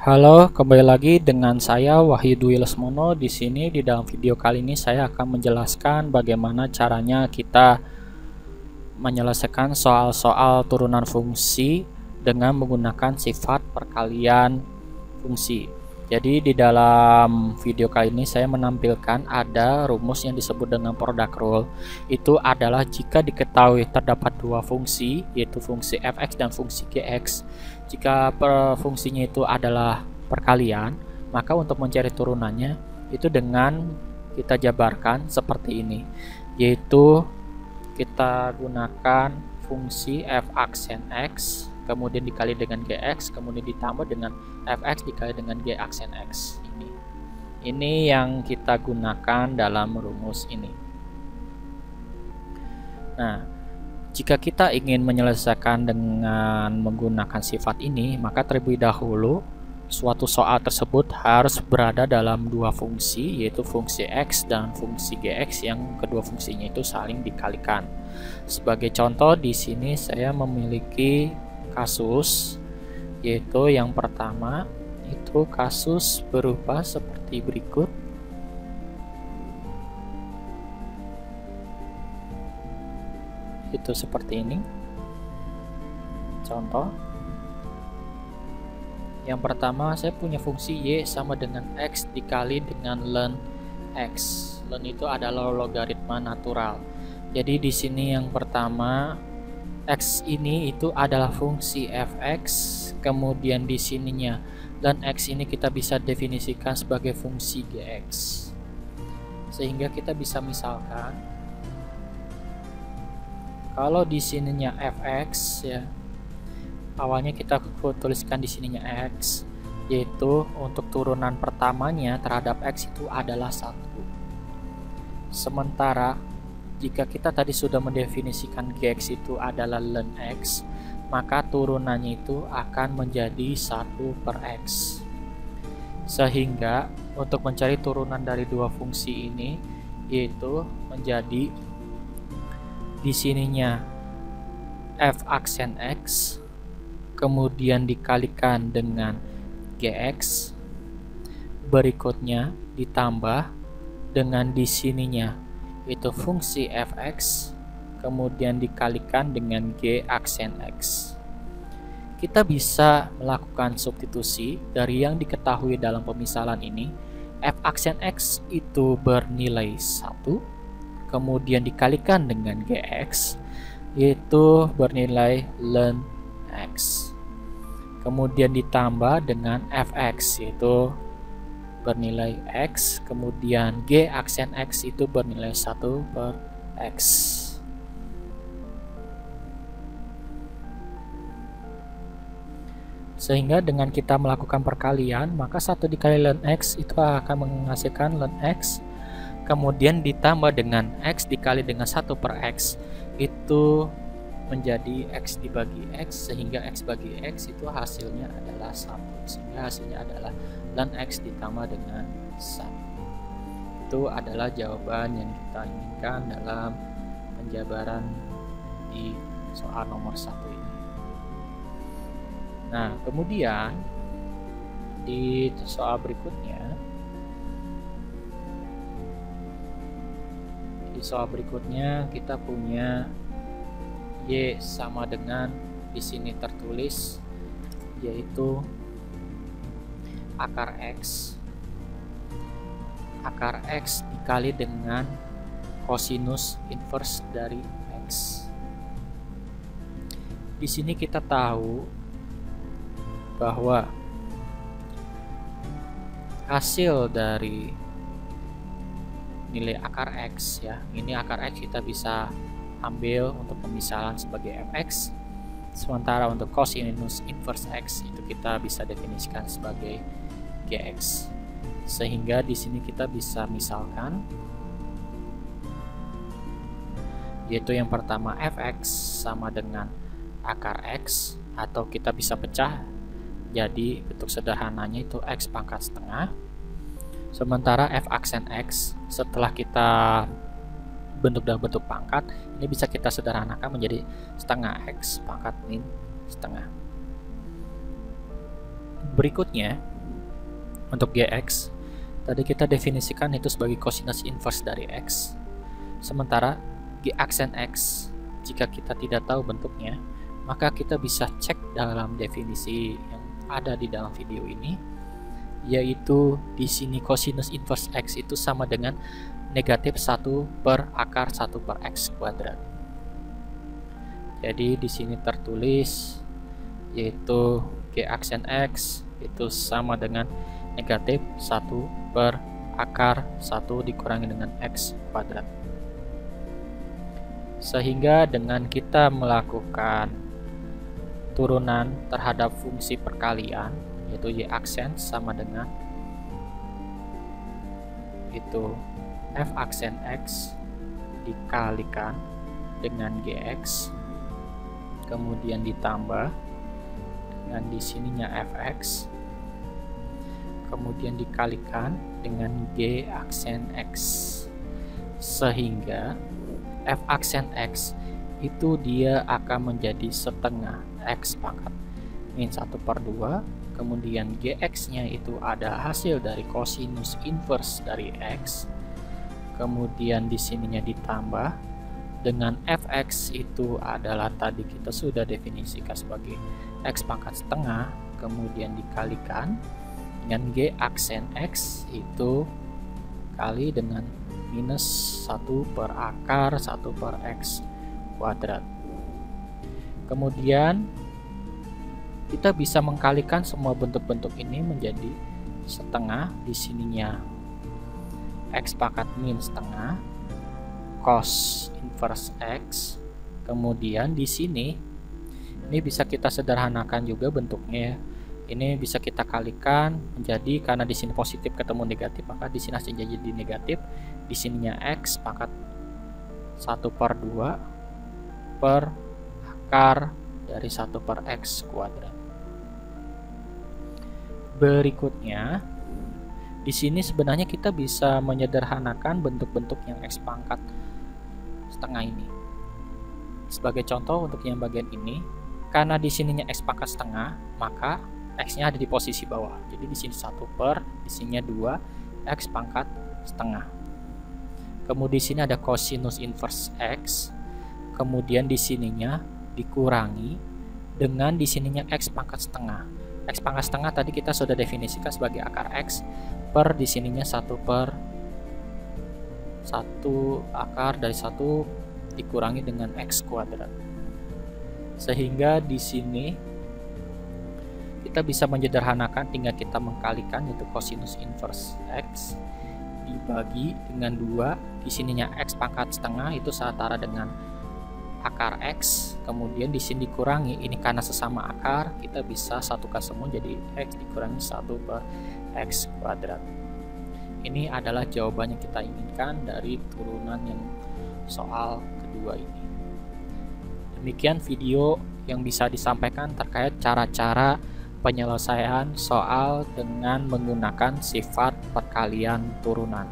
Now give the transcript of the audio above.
Halo, kembali lagi dengan saya Wahyu Dwi Lesmono. Di sini di dalam video kali ini saya akan menjelaskan bagaimana caranya kita menyelesaikan soal-soal turunan fungsi dengan menggunakan sifat perkalian fungsi. Jadi di dalam video kali ini saya menampilkan ada rumus yang disebut dengan product rule. Itu adalah jika diketahui terdapat dua fungsi, yaitu fungsi fx dan fungsi gx. Jika fungsinya itu adalah perkalian, maka untuk mencari turunannya itu dengan kita jabarkan seperti ini, yaitu kita gunakan fungsi f aksen x kemudian dikali dengan gx kemudian ditambah dengan fx dikali dengan g aksen x. Ini yang kita gunakan dalam rumus ini. Nah, jika kita ingin menyelesaikan dengan menggunakan sifat ini, maka terlebih dahulu suatu soal tersebut harus berada dalam dua fungsi, yaitu fungsi x dan fungsi gx yang kedua fungsinya itu saling dikalikan. Sebagai contoh di sini saya memiliki kasus, yaitu yang pertama itu kasus berupa seperti berikut. Itu seperti ini. Contoh yang pertama, saya punya fungsi y sama dengan x dikali dengan ln x. Ln itu adalah logaritma natural. Jadi di sini yang pertama x ini itu adalah fungsi fx, kemudian di sininya ln x ini kita bisa definisikan sebagai fungsi gx. Sehingga kita bisa misalkan kalau di sininya fx ya, awalnya kita tuliskan di sininya x, yaitu untuk turunan pertamanya terhadap x itu adalah 1. Sementara jika kita tadi sudah mendefinisikan gx itu adalah ln x, maka turunannya itu akan menjadi 1/x. Sehingga untuk mencari turunan dari dua fungsi ini, yaitu menjadi di sininya f aksen x kemudian dikalikan dengan gx, berikutnya ditambah dengan di sininya itu fungsi fx kemudian dikalikan dengan g aksen x. Kita bisa melakukan substitusi dari yang diketahui dalam pemisalan ini. F aksen x itu bernilai 1 kemudian dikalikan dengan gx, yaitu bernilai ln x, kemudian ditambah dengan fx yaitu bernilai x, kemudian g aksen x itu bernilai 1/x. Sehingga dengan kita melakukan perkalian, maka 1 dikali ln x itu akan menghasilkan ln x, kemudian ditambah dengan x dikali dengan 1/x itu menjadi x dibagi x, sehingga x bagi x itu hasilnya adalah 1, sehingga hasilnya adalah ln x ditambah dengan 1. Itu adalah jawaban yang kita inginkan dalam penjabaran di soal nomor 1 ini. Nah, kemudian di soal berikutnya, kita punya y sama dengan di sini tertulis yaitu akar x dikali dengan kosinus inverse dari x. Di sini kita tahu bahwa hasil dari nilai akar x ya, ini akar x kita bisa ambil untuk pemisalan sebagai fx, sementara untuk kosinus inverse x itu kita bisa definisikan sebagai gx. Sehingga di sini kita bisa misalkan, yaitu yang pertama fx sama dengan akar x, atau kita bisa pecah jadi bentuk sederhananya itu x pangkat setengah, sementara f aksen x setelah kita bentuk dalam bentuk pangkat ini bisa kita sederhanakan menjadi setengah x pangkat min setengah. Berikutnya Untuk Gx tadi kita definisikan itu sebagai cosinus inverse dari X. Sementara G aksen X, jika kita tidak tahu bentuknya, maka kita bisa cek dalam definisi yang ada di dalam video ini, yaitu di sini cosinus inverse X itu sama dengan negatif 1 per akar 1 per X kuadrat. Jadi di sini tertulis yaitu G aksen X itu sama dengan negatif 1 per akar 1 dikurangi dengan X kuadrat. Sehingga dengan kita melakukan turunan terhadap fungsi perkalian, yaitu Y aksen sama dengan itu F aksen X dikalikan dengan Gx, kemudian ditambah dengan di sininya Fx, kemudian dikalikan dengan G aksen X, sehingga F aksen X itu dia akan menjadi setengah X pangkat min 1 per 2, kemudian Gx nya itu ada hasil dari cosinus inverse dari X, kemudian di sininya ditambah dengan Fx itu adalah tadi kita sudah definisikan sebagai X pangkat setengah, kemudian dikalikan dengan G aksen X itu kali dengan minus 1 per akar 1 per X kuadrat. Kemudian kita bisa mengkalikan semua bentuk-bentuk ini menjadi setengah, di sininya X pangkat min setengah cos inverse X, kemudian di sini ini bisa kita sederhanakan juga bentuknya. Ini bisa kita kalikan menjadi, karena di sini positif ketemu negatif, maka di sini hasilnya jadi negatif. Di sininya X pangkat 1 per 2 per akar dari 1 per X kuadrat. Berikutnya, di sini sebenarnya kita bisa menyederhanakan bentuk-bentuk yang X pangkat setengah ini. Sebagai contoh untuk yang bagian ini, karena di sininya X pangkat setengah, maka X-nya ada di posisi bawah. Jadi di sini 1 per, di sininya 2 X pangkat setengah. Kemudian di sini ada cosinus inverse X. Kemudian di sininya dikurangi dengan di sininya X pangkat setengah. X pangkat setengah tadi kita sudah definisikan sebagai akar X per di sininya 1 per 1 akar dari 1 dikurangi dengan X kuadrat. Sehingga di sini kita bisa menyederhanakan, tinggal kita mengkalikan, yaitu cosinus inverse X dibagi dengan 2, di sininya X pangkat setengah itu setara dengan akar X, kemudian di sini dikurangi, ini karena sesama akar kita bisa satukan semua jadi X dikurangi 1 per X kuadrat. Ini adalah jawaban yang kita inginkan dari turunan yang soal kedua ini. Demikian video yang bisa disampaikan terkait cara-cara penyelesaian soal dengan menggunakan sifat perkalian turunan.